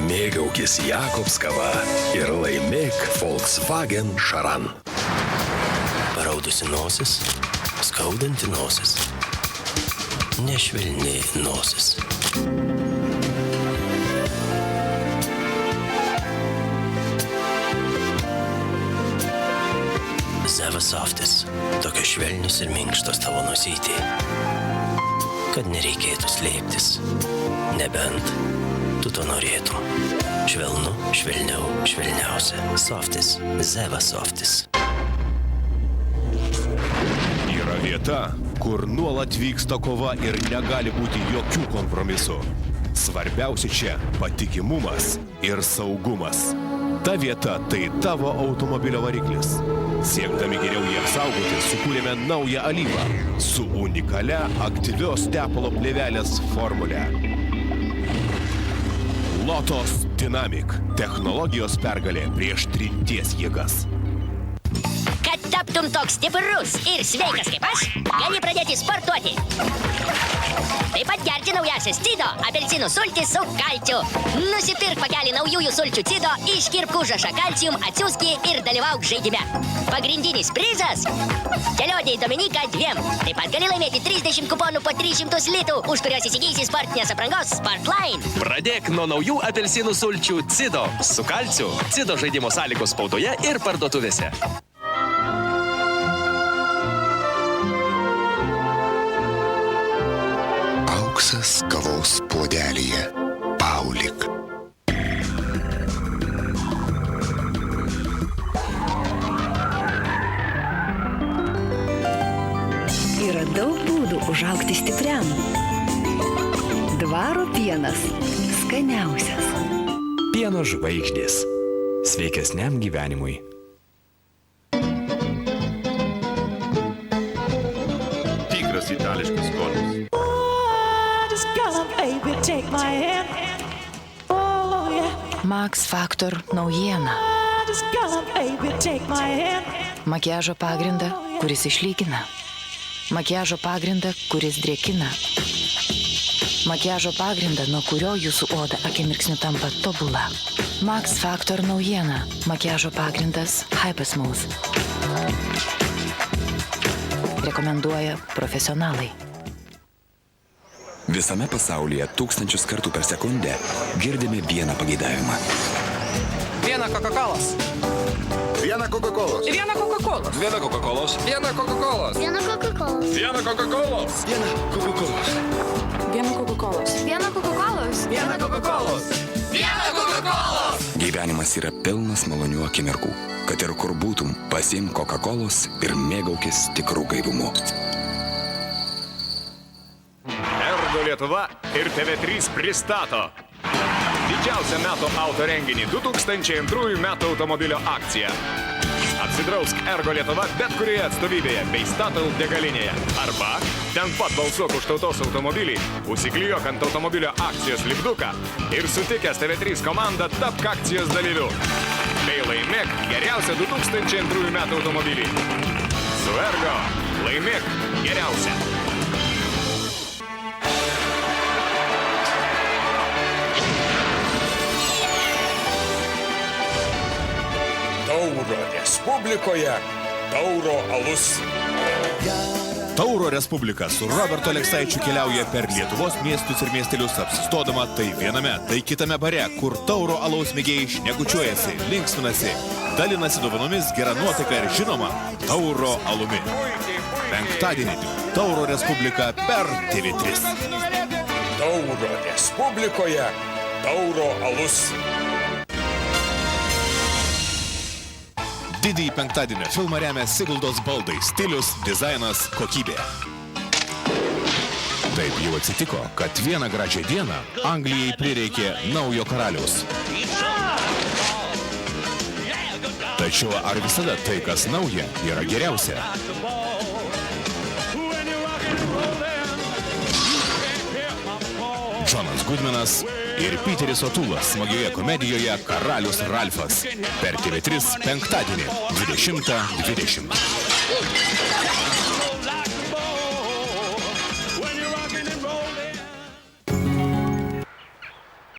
Mėgaukis Jakobs kava ir laimėk Volkswagen Šaran. Paraudusi nosis, skaudanti nosis, nešvelni nosis. Zeva Softis, tokios švelnius ir minkštos tavo nosytė, kad nereikėtų slėptis, nebent tu to norėtum. Švelnu, švelniau, švelniausia. Softis, Zeva Softis. Yra vieta, kur nuolat vyksta kova ir negali būti jokių kompromisų. Svarbiausia čia patikimumas ir saugumas. Ta vieta tai tavo automobilio variklis. Siekdami geriau jį apsaugoti, sukūrėme naują alyvą su unikalia aktyvios tepalo plėvelės formule. Lotos Dynamic – technologijos pergalė prieš trinties jėgas. Kad taptum toks stiprus ir sveikas kaip aš, gali pradėti sportuoti. Taip pat gerti naujasias Cido apelsinų sultis su kalciu. Nusipirk pakelį naujųjų sulčių Cido, iškirpk užrašą kalcium, atsiųski ir dalyvauk žaidime. Pagrindinis prizas – kelionė į Dominiką 2. Taip pat gali laimėti 30 kuponų po 300 litų, už kurios įsigysi sportinės aprangos Sportline. Pradėk nuo naujų apelsinų sulčių Cido su kalciu. Cido žaidimo sąlygos spaudoje ir parduotuvėse. Auksas kavos puodelyje. Paulik. Yra daug būdų užaugti stipriam. Dvaro pienas – skaniausias. Pieno žvaigždės. Sveikesniam gyvenimui. Tikras itališkas skonis. Max Factor naujiena. Makiažo pagrindą, kuris išlygina. Makiažo pagrindą, kuris drėkina. Makiažo pagrindą, nuo kurio jūsų oda akimirksniu tampa tobula. Max Factor naujiena. Makiažo pagrindas Hypersmooth. Rekomenduoja profesionalai. Visame pasaulyje 1000 kartų per sekundę girdime vieną pageidavimą. Vieną Coca-Colos. Vieną Coca-Colos. Vieną Coca-Colos. Viena Coca-Colos. Vieną Coca-Colos. Viena Coca-Cola. Viena Coca-Colos. Viena Coca-Colos. Vieną Coca-Colos. Viena Coca-Colos. Vieną Coca-Colos. Vieną Coca-Colos. Gyvenimas yra pilnas malonių akimirkų. Kad ir kur būtum, pasiimk Coca-Colos ir mėgaukis tikrų gaivumu. Ergo Lietuva ir TV3 pristato didžiausią metų auto renginį 2002 metų automobilio akciją. Apsidrausk Ergo Lietuva bet kurioje atstovybėje bei Statoil degalinėje. Arba ten pat balsuok už tautos automobilį, užsiklijuok ant automobilio akcijos lipduką ir sutikęs TV3 komandą tapk akcijos dalyviu. Bei laimėk geriausią 2002 metų automobilį. Su Ergo laimėk geriausią. Tauro Respublikoje Tauro alus. Tauro Respublika su Robertu Aleksaičiu keliauja per Lietuvos miestus ir miestelius, apsistodama tai viename, tai kitame bare, kur Tauro alaus mėgėjai šnekučiuojasi, linksminasi, dalinasi dovanomis, gera nuotaika ir žinoma Tauro alumi. Penktadienį Tauro Respublika per TV3. Tauro Respublikoje Tauro alus. Didįjį penktadienio filmą remia Siguldos baldai, stilius, dizainas, kokybė. Taip jau atsitiko, kad vieną gražią dieną Anglijai prireikė naujo karaliaus. Tačiau ar visada tai, kas nauja, yra geriausia? Džonas Gudmanas ir Piteris O'Toolas smagioje komedijoje Karalius Ralfas per TV3 penktadienį 20:20.